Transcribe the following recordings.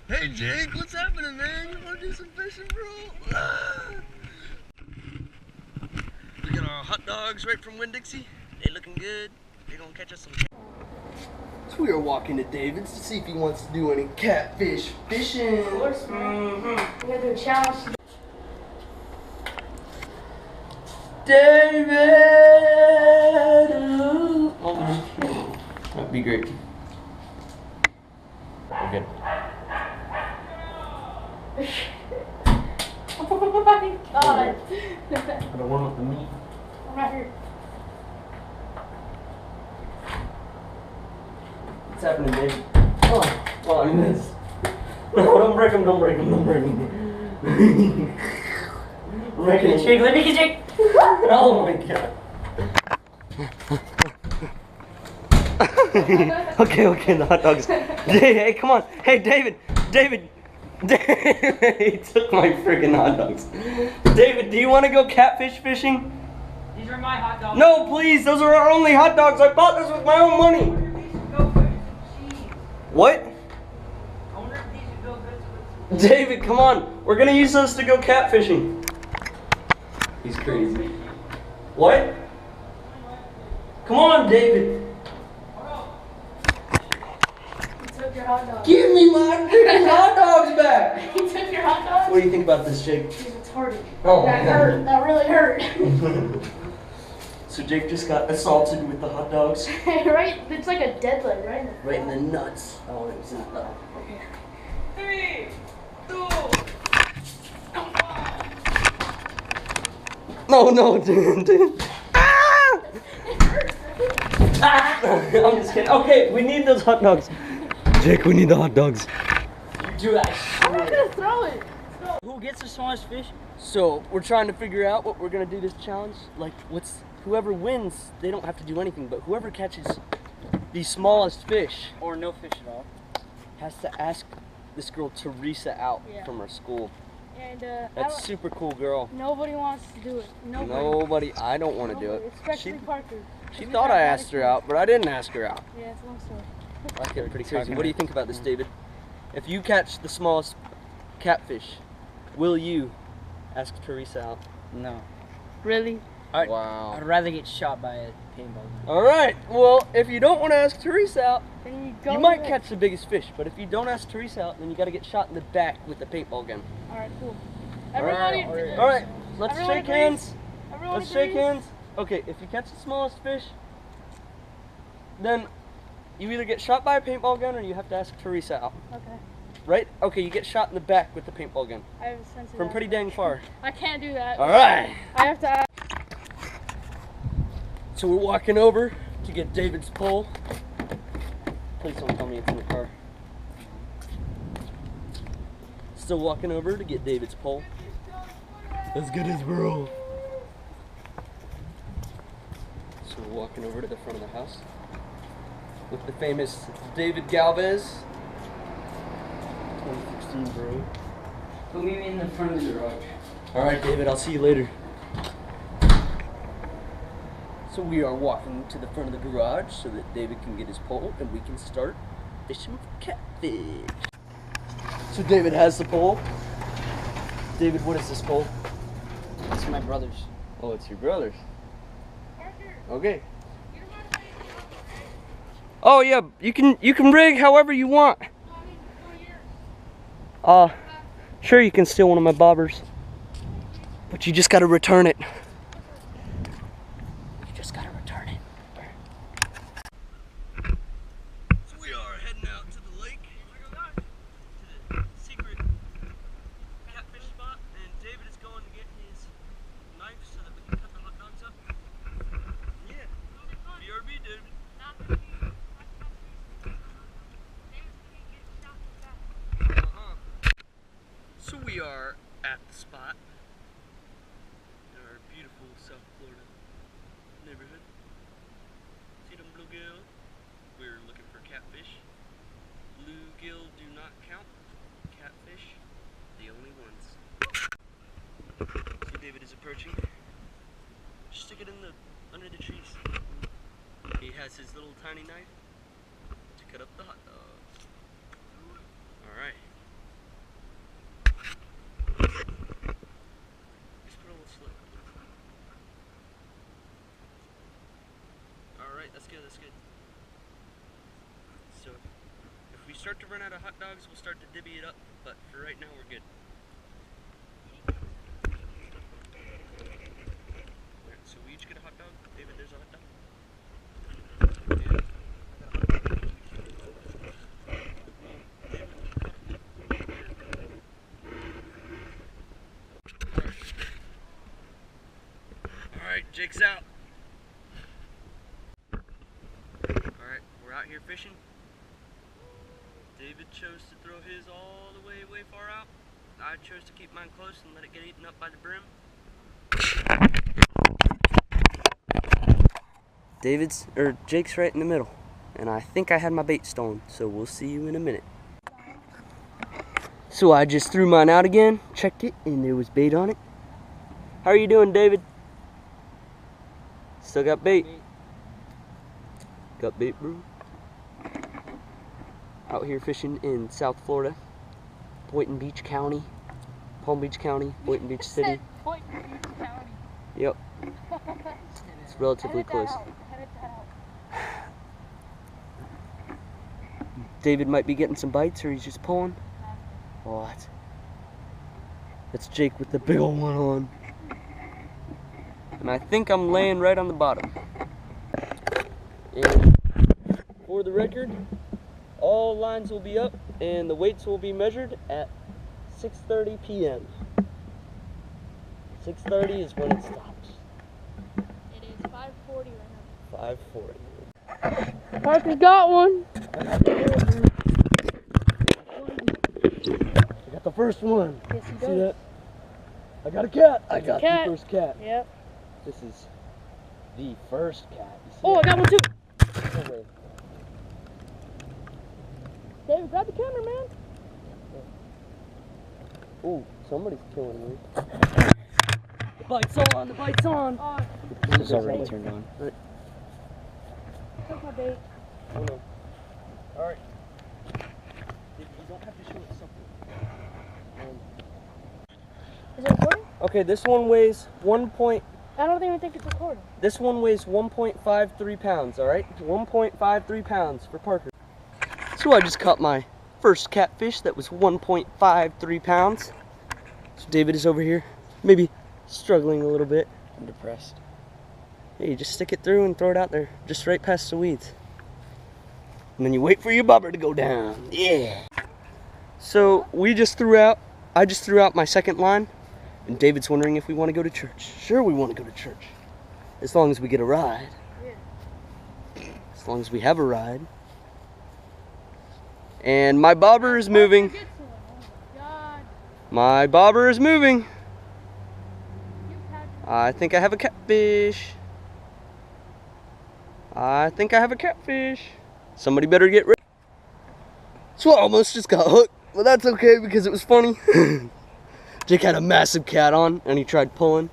Hey Jake, what's happening, man? You wanna do some fishing, bro? We got our hot dogs right from Winn-Dixie. They looking good. They gonna catch us some. So we are walking to David's to see if he wants to do any catfish fishing. Of course, man. We gotta do a challenge. David! Oh, that'd be great. We're good. Oh my god. I don't want the meat. I'm right here. What's happening, David? Oh, I missed. No, don't break him, don't break him, don't break him. Let me get Jake. Oh my god. Okay, the hot dogs. Hey, come on. Hey, David. He took my freaking hot dogs. David, do you want to go catfish fishing? These are my hot dogs. No, please. Those are our only hot dogs. I bought this with my own money. What? David, come on. We're gonna use those to go catfishing. He's crazy. What? Come on, David. He took your hot dogs. Give me my freaking hot dogs back. He took your hot dogs? What do you think about this, Jake? He's retarded. Oh, That man. hurt. That really hurt. So Jake just got assaulted with the hot dogs. Right? It's like a dead leg, right? Right in the nuts. Oh, it was in the... 3, 2. No, dude. Ah! I'm just kidding. Okay, we need those hot dogs. Jake, we need the hot dogs. You do that. I'm not gonna throw it. Who gets the smallest fish? So we're trying to figure out what we're gonna do this challenge. Like, whoever wins, they don't have to do anything, but whoever catches the smallest fish Or no fish at all? has to ask this girl Teresa out from our school. And That's super cool, girl. nobody wants to do it. Nobody. I don't want to do it. Especially Parker. She thought I asked her out, but I didn't ask her out. Yeah, it's a long story. That's getting pretty crazy. What do you think about this, David? If you catch the smallest catfish, will you ask Teresa out? No. Really? Wow. I'd rather get shot by a paintball gun. All right. Well, if you don't want to ask Teresa out, Then you you might catch the biggest fish. But if you don't ask Teresa out, then you got to get shot in the back with the paintball gun. Alright, cool. All Everybody, right. Let's Everyone shake agrees? hands. everyone Let's shake agrees? hands. Okay. If you catch the smallest fish, then you either get shot by a paintball gun or you have to ask Teresa out. Okay. Right? Okay. You get shot in the back with the paintball gun I have a sense of from that. pretty dang far. I can't do that. All right. I have to ask. So we're walking over to get David's pole. Please don't tell me it's in the car. Still walking over to get David's pole. As good as bro. So we're walking over to the front of the house with the famous David Galvez. 2016, bro. Put me in the front of the garage. All right, David, I'll see you later. So we are walking to the front of the garage so that David can get his pole and we can start fishing for catfish. So David has the pole. David, what is this pole? It's my brother's. Oh, it's your brother's. Okay. Oh yeah, you can rig however you want. Sure, you can steal one of my bobbers, but you just gotta return it. You just gotta return it. So we are heading out to the lake, to the secret catfish spot, and David is going to get his knife so that we can cut the hot dogs up. Yeah, BRB, David. So we are at the spot in our beautiful South Florida neighborhood. See them bluegill? We're looking for catfish. Bluegill do not count. Catfish, the only ones. See, David is approaching. Stick it in under the trees. He has his little tiny knife to cut up the hot dogs. All right. That's good. So, if we start to run out of hot dogs, we'll start to divvy it up. But for right now, we're good. Alright, so we each get a hot dog. David, there's a hot dog. Alright, Jake's out. Alright, we're out here fishing. David chose to throw his all the way far out. I chose to keep mine close and let it get eaten up by the brim. Jake's right in the middle. And I think I had my bait stolen, so we'll see you in a minute. So I just threw mine out again, checked it, and there was bait on it. How are you doing, David? Still got bait? Got bait, bro? Out here fishing in South Florida, Boynton Beach County, Palm Beach County, Boynton Beach City. Boynton Beach County. Yep. It's relatively close. David might be getting some bites, or he's just pulling. What? That's Jake with the big old one on. And I think I'm laying right on the bottom. And for the record, all lines will be up and the weights will be measured at 6:30 p.m. 6:30 is when it stops. It is 5:40 right 5:40. now. Parker's got one. I got the first one. Yes, he See does. that? I got a cat. I got cat. the first cat. Yep. This is the first cat. You see Oh, I that? got one too. No way. David, grab the camera, man. Ooh, somebody's killing me. The bite's on. The bite's on. Oh, It's already turned on. took my bait. Oh no. Alright. You don't have to show it something. Is it recording? Okay, this one weighs I don't even think it's recording. This one weighs 1.53 pounds, alright? 1.53 pounds for Parker. So I just caught my first catfish that was 1.53 pounds. So David is over here, maybe struggling a little bit. I'm depressed. Hey, you just stick it through and throw it out there, just right past the weeds. And then you wait for your bobber to go down. Yeah. So I just threw out my second line, and David's wondering if we want to go to church. Sure, we want to go to church. As long as we get a ride. Yeah. As long as we have a ride. And my bobber is moving. Oh my God. My bobber is moving. You've had I think I have a catfish. I think I have a catfish. Somebody better get ready. So I almost just got hooked, but that's okay because it was funny. Jake had a massive cat on and he tried pulling.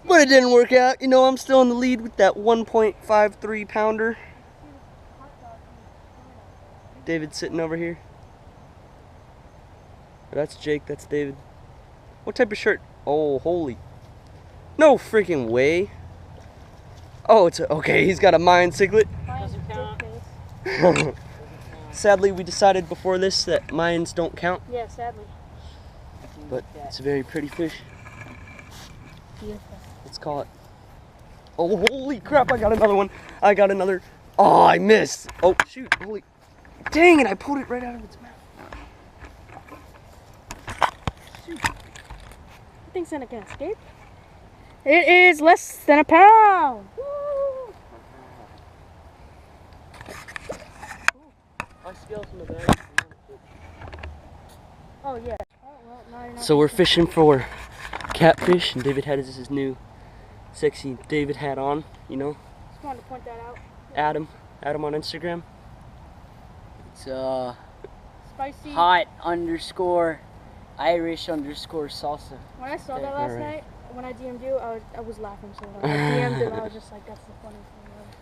But it didn't work out. You know, I'm still in the lead with that 1.53 pounder. David's sitting over here. That's Jake, that's David. What type of shirt? Oh, holy. No freaking way. Oh, okay, he's got a Mayan cinglet. Doesn't count. Sadly, we decided before this that Mayans don't count, Yeah, sadly. but it's a very pretty fish. Beautiful. Let's call it. Oh, holy crap, I got another one. I got another. Oh, I missed. Oh, shoot, holy. Dang it, I pulled it right out of its mouth. Shoot. You think Santa can escape? It is less than a pound. Woo! I scaled from the bag. Oh yeah. Oh, well, now you're not So we're fishing for catfish, and David had his new sexy David hat on, you know, Just wanted to point that out. Adam on Instagram. It's Spicy. hot _ Irish _ salsa. When I saw that Okay. last Alright. night, when I DM'd you, I was laughing so hard. I DM'd him, I was just like, that's the funniest thing I've ever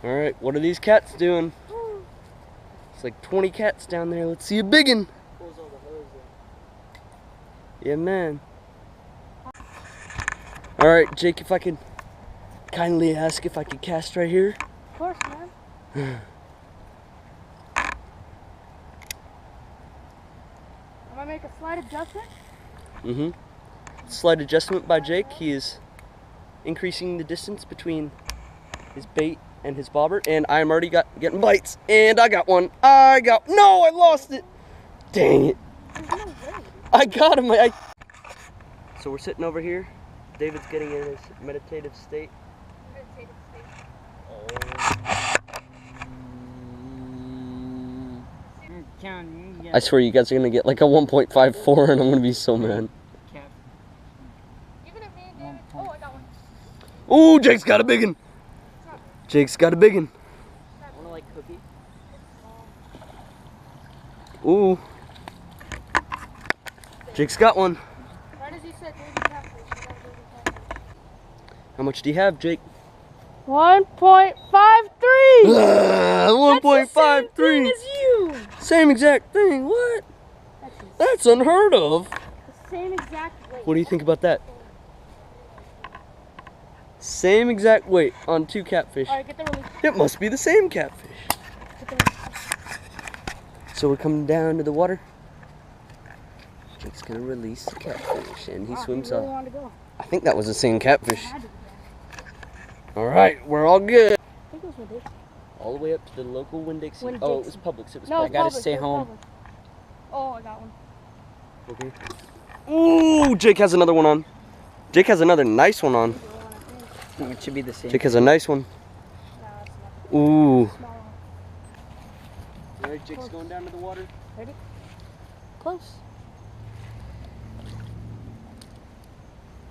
seen. All right, what are these cats doing? It's like 20 cats down there. Let's see a biggin. Yeah, man. All right, Jake, if I could kindly ask if I could cast right here. course, man. I'm gonna make a slight adjustment. Slight adjustment by Jake. He is increasing the distance between his bait and his bobber, and I'm already getting bites, and I got one. No, I lost it. Dang it. There's no way. I got him. So we're sitting over here. David's getting in his meditative state. I swear you guys are gonna get like a 1.54 and I'm gonna be so mad. Even if me and David. Oh, I got one. Ooh, Jake's got a big one. Jake's got a big one. Wanna like cookie? Ooh. Jake's got one. Right as you said, baby catfish. You got a baby catfish. How much do you have, Jake? 1.53. 1.53. As you. Same exact thing. What? That's unheard of. The same exact weight. What do you think about that? Same exact weight on 2 catfish. All right, get the release. It must be the same catfish. Get the release. So we're coming down to the water. Jake's gonna release the catfish and he swims really off. wanted to go. I think that was the same catfish. I had to go. All right, we're all good. I think it was Winn-Dixie. All the way up to the local Winn-Dixie. Winn-Dixie. Oh, it was Publix. It was No, I gotta Publix, stay it was home. Publix. Oh, I got one. Okay. Ooh, Jake has another one on. Jake has another nice one on. It should be the same. Jake has a nice one. No, it's not. Ooh. Small one. All right, Jake's going down to the water. Ready? Close.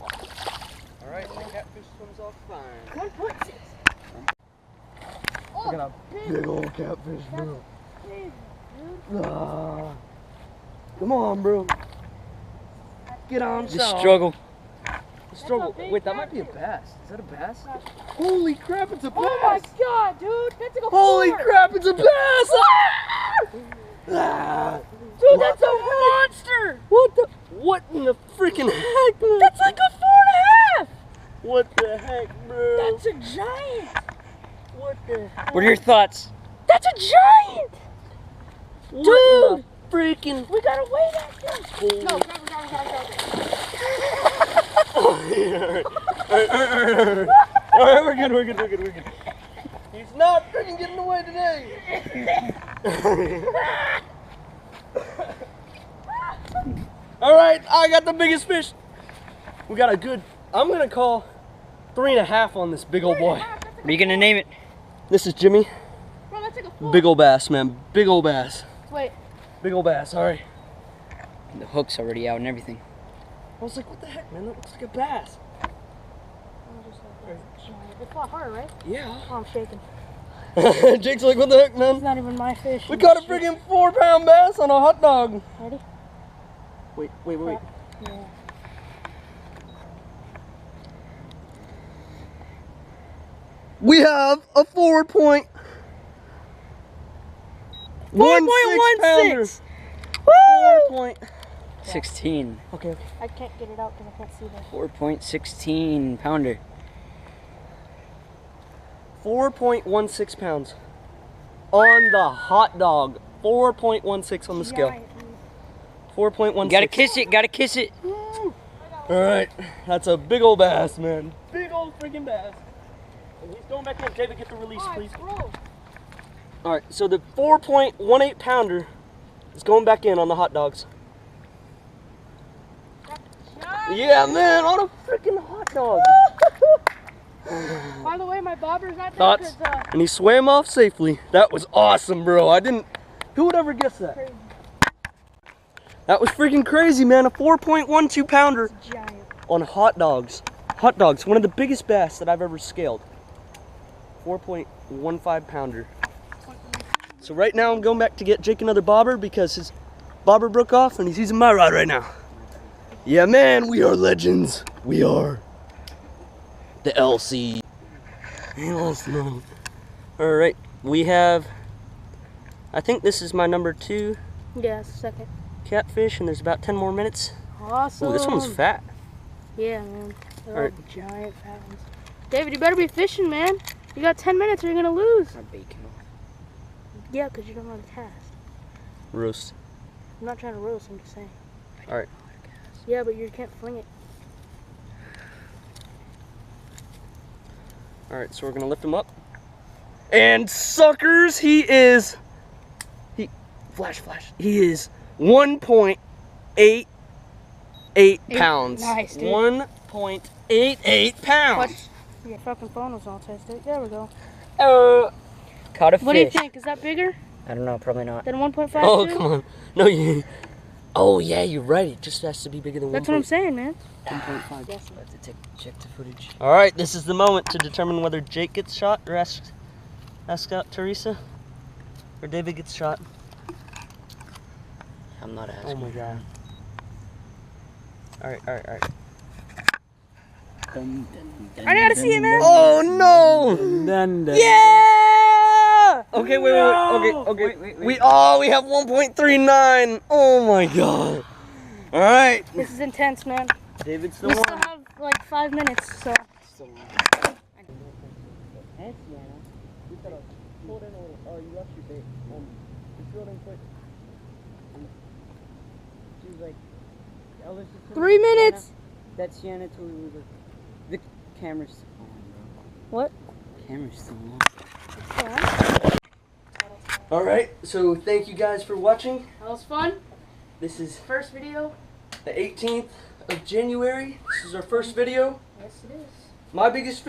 All right, the catfish swims off fine. 1.6. Oh, Look at a big old catfish, bro. big, dude. Ah. Come on, bro. Get on, Just struggle. Struggle. a big Wait, that might be a catfish. bass. Is that a bass? Gosh. Holy crap, it's a bass! Oh my god, dude! That's like a Holy four. crap, it's a bass! Ah. Dude, that's a monster! What in the freaking heck, man? That's like a 4.5! What the heck, bro? That's a giant! What the heck? What are your thoughts? That's a giant! What Dude! the freaking... We gotta weigh that thing! Holy... No, grab it. Alright, we're good. He's not freaking getting away today. Alright, I got the biggest fish. We got a good, I'm gonna call 3.5 on this big old boy. What are you gonna name it? This is Jimmy. Bro, that's like a 4. Big old bass, man. Big old bass. Wait. Big old bass, alright. The hook's already out and everything. I was like, what the heck, man? That looks like a bass. I'm just like, that's a giant. It fought hard, right? Yeah. Oh, I'm shaking. Jake's like, what the heck, It's man? not even my fish. We caught a freaking 4-pound bass on a hot dog. Ready? Wait. Yeah. We have a 4.16 pounder. 4. 16. Okay. I can't get it out because I can't see that. 4.16 pounder. 4.16 pounds on the hot dog. 4.16 on the scale. Giant, dude. 4.16. You gotta kiss it, gotta kiss it. All right, that's a big old bass, man. Big old freaking bass. And he's going back in. David, get the release, please. Bro. All right, so the 4.18 pounder is going back in on the hot dogs. Yeah, man, on a freaking hot dog. By the way, my bobber's not there Thoughts? because And he swam off safely. That was awesome, bro. Who would ever guess that? crazy. That was freaking crazy, man. A 4.12 pounder Giant. on hot dogs. Hot dogs, one of the biggest bass that I've ever scaled. 4.15 pounder. So right now I'm going back to get Jake another bobber because his bobber broke off and he's using my rod right now. Yeah, man, we are legends. We are the LC. All right, we have, I think this is my number 2 Yeah, second. catfish, and there's about 10 more minutes. Awesome. Ooh, this one's fat. Yeah, man. They're all Alright. giant fat ones. David, you better be fishing, man. You got 10 minutes or you're gonna lose. Our bacon. Yeah, because you don't know the task. Roast. I'm not trying to roast, I'm just saying. Alright. Yeah, but you can't fling it. Alright, so we're gonna lift him up. And suckers, he is flash. He is 1.88 pounds. Nice, dude. 1.88 pounds. Your fucking phone was all tested. There we go. Caught a fish. What do you think? Is that bigger I don't know, probably not. than 1.52? Oh, come on. No, you. Oh, yeah, you're right. It just has to be bigger than 1. That's what I'm saying, man. 1.5. Yes. I have to check the footage. All right, this is the moment to determine whether Jake gets shot or ask out Teresa, or David gets shot. I'm not asking. Oh my god. All right. I gotta see it, man. Oh no! Yeah! Okay, wait. Wait. We have 1.39. Oh my god. All right. This is intense, man. David's the We one. still have like 5 minutes, so. Hold in a little. Oh, you lost your bait. Just hold in quick. She was like, Elvis is 3 minutes. That's Sienna till we were the camera's still on, bro. What? Camera's still on. All right. So thank you guys for watching. That was fun. This is First video. the 18th of January. This is our first video. Yes, it is. My biggest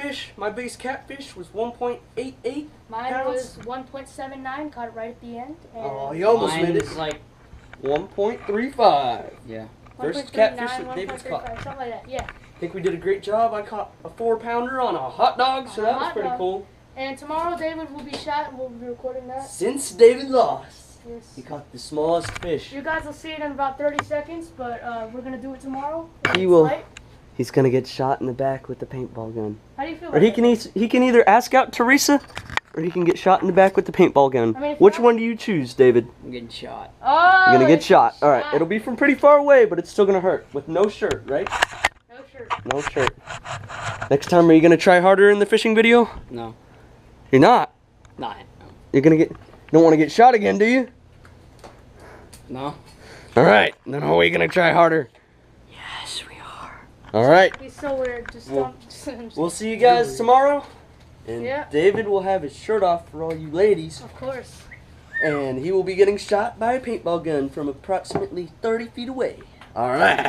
catfish was 1.88. Mine pounds. was 1.79. Caught it right at the end. And Oh, you almost made it. Mine's like 1.35. yeah. First 1.39, catfish that David's 1.35, caught. something like that. Yeah. I think we did a great job. I caught a 4-pounder on a hot dog, so On a that was hot pretty dog. cool. And tomorrow David will be shot and we'll be recording that. Since David lost, Yes. he caught the smallest fish. You guys will see it in about 30 seconds, but we're gonna do it tomorrow. He It's will. light. He's gonna get shot in the back with the paintball gun. How do you feel? Or about he can either ask out Teresa, or he can get shot in the back with the paintball gun. I mean, if Which you- one do you choose, David? I'm getting shot. Oh, You're gonna get it's shot. All right, shot. it'll be from pretty far away, but it's still gonna hurt. With no shirt, right? No shirt. No shirt. Next time, are you gonna try harder in the fishing video? No. You're not. Not. You're gonna get. You don't want to get shot again, do you? No. All right. Then how are we gonna try harder? Yes, we are. All right. He's so weird. Just Well, don't. We'll see you guys tomorrow. And Yeah. David will have his shirt off for all you ladies. Of course. And he will be getting shot by a paintball gun from approximately 30 feet away. All right.